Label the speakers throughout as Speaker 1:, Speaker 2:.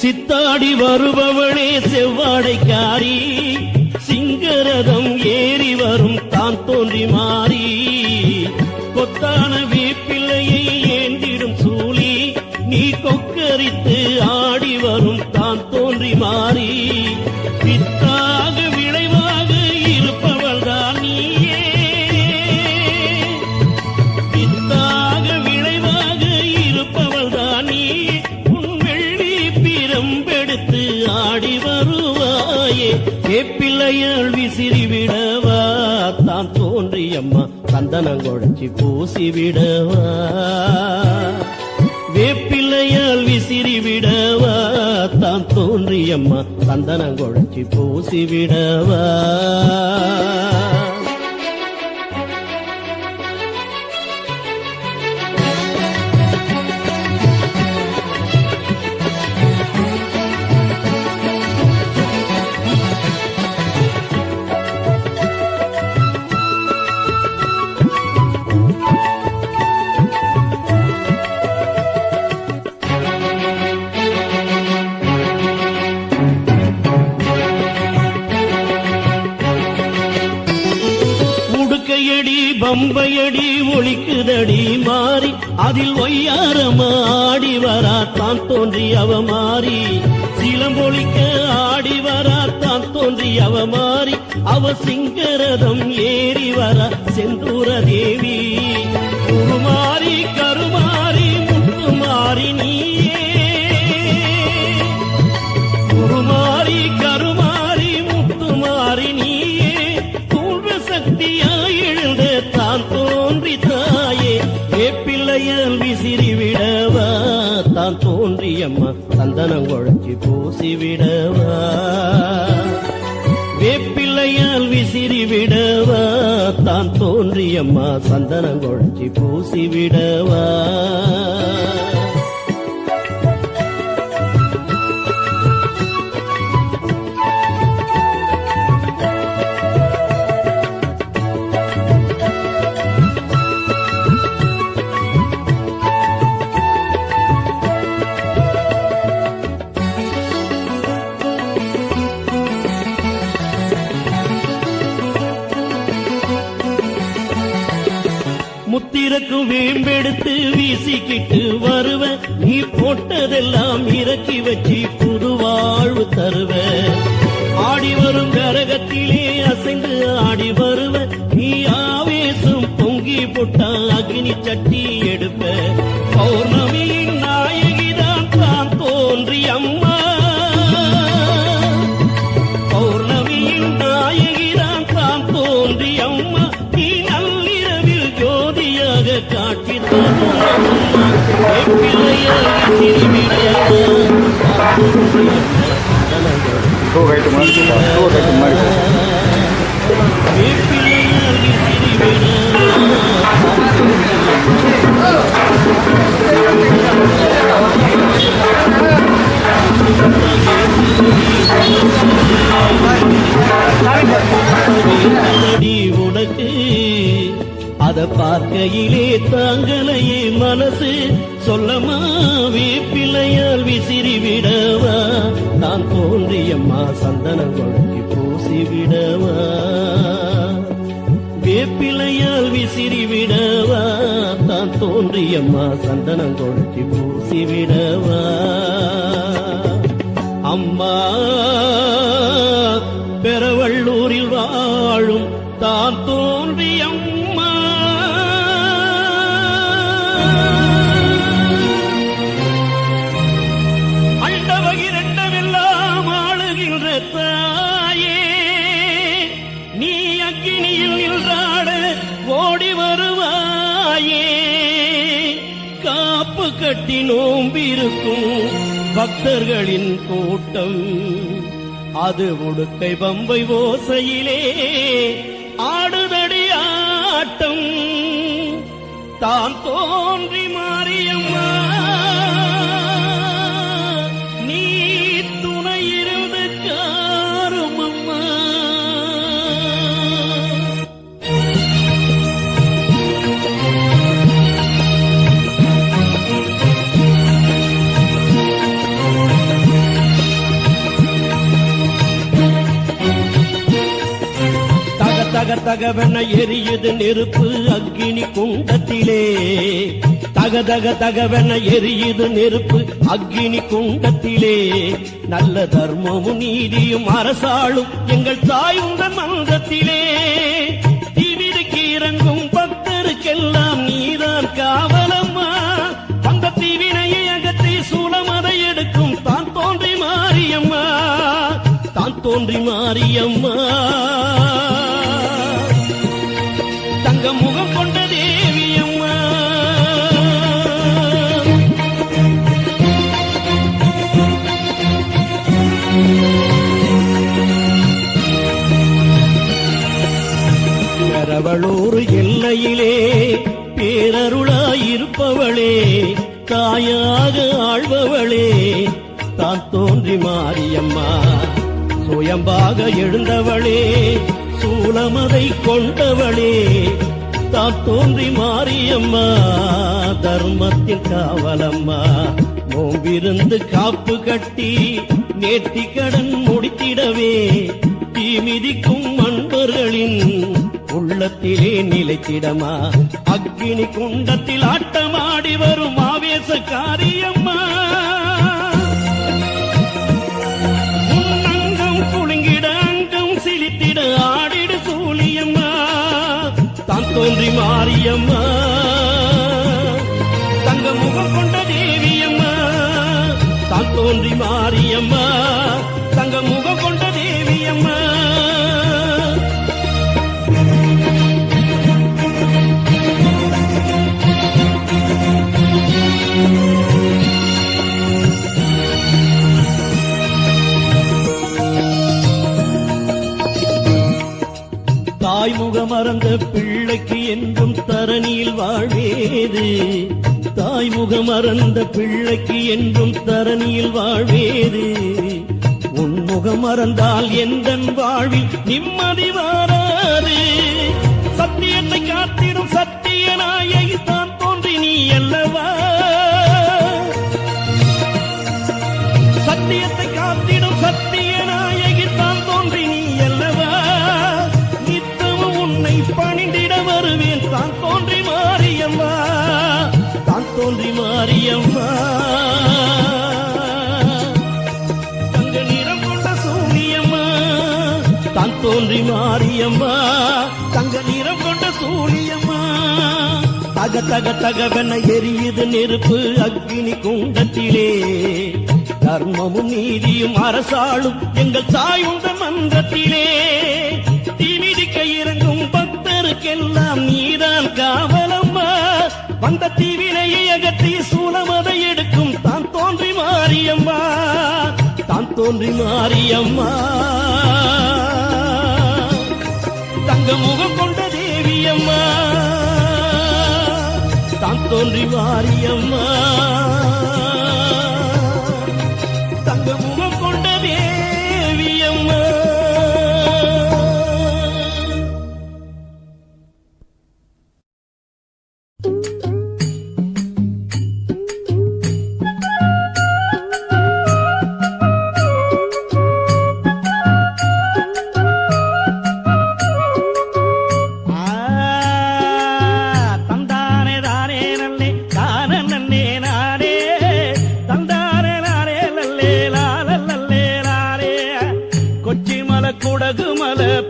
Speaker 1: சித்தாடி வருபவளே செவ்வாடைக்காரி, சிங்கரதம் ஏறி வரும் தான் தோன்றி மாறி, கொத்தான வேப்பிள்ளையை ஏந்திடும் சூழி, நீ கொக்கரித்து ஆடி வரும் தான் தோன்றி மாறி, வித்தாக விளைவாக இருப்பவள் தான் நீயே, வித்தாக விளைவாக இருப்பவள் தான் நீயே, உன் வெள்ளி பிரம்பெடுத்து ஆடி வருவாயே, வேப்பிள்ளையால் விசிறி விடவா தான் தோன்றியம்மா சந்தனங்கொடைச்சி பூசி விடவா, வேப்பிள்ளையால் விசிறி விடவா தான் தோன்றியம்மா சந்தனங்கொடைச்சி பூசி விடவா. உடுக்கையடி பம்பையடி ஒழிக்குதடி மாறி, அதில் ஒய்யாரமாடி வரா தான் தோன்றி அவ மாறி, சிலம்பொழிக்க ஆடி வரா தான் தோன்றி அவ மாறி, அவ சிங்கரதம் ஏறி வரா செந்தூர தேவி, உருமாறி கருமாறி முத்துமாறி நீயே, உருமாறி கருமாறி முத்துமாறி நீயே, தூள்வ சக்தியாய் எழுந்த தான் தோன்றி தாயே, வேப்பிள்ளையால் விசிறி விடவா தான் தோன்றியம்மா சந்தனங்கொடைச்சி பூசி விடவா, வேப்பிள்ளையால் விசிறி விடவா தான் தோன்றியம்மா சந்தனங்கொடைச்சி பூசி விடவா. முத்திரக்கும் வேம்பெடுத்து வீசிக்கிட்டு வருவ, நீ போட்டதெல்லாம் இறக்கி வச்சு புது வாழ்வு தருவ, ஆடி வரும் கரகத்திலே அசைந்து ஆடி வருவ, நீ ஆவேசம் பொங்கி போட்டா அக்னி சட்டி எடுப்ப, பௌர்ணமியின் நாயகிதான் தான் தோன்றி அம்மா, பௌர்ணமியின் நாயகிதான் தான் தோன்றி அம்மா, நீ நள்ளிரவில் ஜோதியாக காட்சி தரும் அம்மா, வேப்பிள்ளையால் விசிறி விடவா வேப்பிள்ளையால் விசிறி விடடி உனக்கு அத பார்க்கையிலே தாங்களையே மனசு சொல்லமா, வேப்பிள்ளையால் விசிறி விடவா நான் தோன்றியம்மா சந்தனங்கொடைச்சி பூசி விடவா, வேப்பிள்ளையால் விசிறி விடவா தான் தோன்றியம்மா சந்தனங்கொடைச்சி பூசி விடவா. அம்மா பெரவள்ளூரில் வாழும் தான் தோன்றியம்மா, அண்டவகிரண்டமெல்லாம் ஆளுகின்ற தாயே, நீ அக்கினியில் நின்றாட ஓடி வருவாயே, காப்பு கட்டி நோம்பிருக்கும் பக்தர்களின் கூட்டம், அது உடுக்கை பம்பை ஓசையிலே ஆடுதடி ஆட்டம், தான் தோன்றி மாரியம்மா நீ துணை இருந்து காரும் அம்மா. தகவென எரியுது நெருப்பு அக்கினி குண்டத்திலே. தக தகவென எரியுது நெருப்பு அக்கினி குண்டத்திலே. நல்ல தர்மமும் நீதியும் அரசாளும் எங்கள் தாய் உந்தன் மன்றத்திலே. தீவிதிக்கு இறங்கும் பக்தருக்கெல்லாம் நீதான் காவலம்மா. அந்த தீவினையை அகற்றி சூலமதை எடுக்கும் தான் தோன்றி மாரியம்மா. தான் தோன்றி மாரியம்மா. தங்க முகம் கொண்ட தேவியம்மா. கரவளூர் எல்லையிலே பேரருளாயிருப்பவளே, தாயாக ஆழ்பவளே, தான் தோன்றி மாரியம்மா. சுயம்பாக எழுந்தவளே, சூலமதை கொண்டவளே, தான் தோன்றி மாரியம்மா. தர்மத்தின் காவலம்மா. நோம்பிருந்து காப்பு கட்டி நேர்த்தி கடன் முடித்திடவே, தீமிதிக்கும் அன்பர்களின் உள்ளத்திலே நிலைத்திடமா. அக்கினி குண்டத்தில் ஆட்டமாடி வரும் ஆவேச காரியம்மா. உன்னங்கம் குலுங்கிட அங்கம் சிலித்திட ஆடிடு சூழியம்மா. தான் தோன்றி மாரியம்மா. தங்க முகம் கொண்ட தேவியம்மா. தான் தோன்றி மாரியம்மா. தங்க முகம் கொண்ட தேவியம்மா. தாய்முக மறந்த பிள்ளைக்கு என்றும் தரணியில் வாழ்வேது. தாய்முக மறந்த பிள்ளைக்கு என்றும் தரணியில் வாழ்வேது. உன்முகம் மறந்தால் எந்தன் வாழ்வில் நிம்மதி வாராது. சத்தியத்தை காத்திடும் சத்திய நாயகி தான் தோன்றி நீ அல்லவா. சத்தியத்தை காத்திடும் சத்திய நாயகி தான் தோன்றி நீ அல்லவா. நித்தமும் உன்னை பணிந்திட வருவேன் தான் தோன்றி மாரியம்மா. தான் தோன்றி மாரியம்மா. தங்க நிறம் கொண்ட சூழியம்மா. தான் தோன்றி மாரியம்மா. தங்க நிறம் கொண்ட சூழியம்மா. தக தகவென எரியுது நெருப்பு அக்கினி குண்டத்திலே. தர்மமும் நீதியும் அரசாளும் எங்கள் தாய் உந்தன் மன்றத்திலே. தீமிதிக்க இறங்கும் பக்தருக்கெல்லாம் நீதான் காவலம்மா. வந்த தீவினையை அகற்றி சூலமதை எடுக்கும் தான் தோன்றி மாரியம்மா. தான் தோன்றி மாரியம்மா. தங்க முகம் கொண்ட தேவியம்மா. தான் தோன்றி மாரியம்மா. தங்க முகம் கொண்ட தேவியம்மா.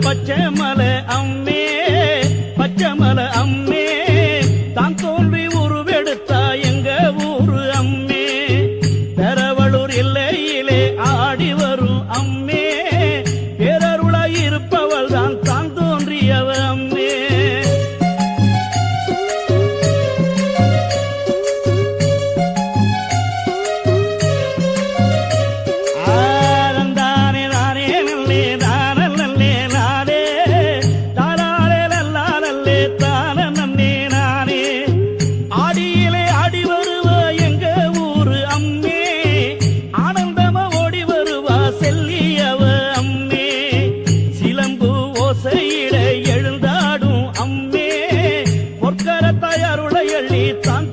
Speaker 1: பச்சை மலை அம்மே, பச்சை மலை அம்மே, தான் தோன்றி உருவெடுத்தா எங்க ஊரு அம்மே. பெரவளூர் எல்லையிலே ஆடி வரும் அம்மே, பேரருளாய் இருப்பவள் தான் தான் தோன்றியவ அம்மே. எழுந்தாடும் அம்மே, பொற்கரத்தாய் அருளை அள்ளி தான்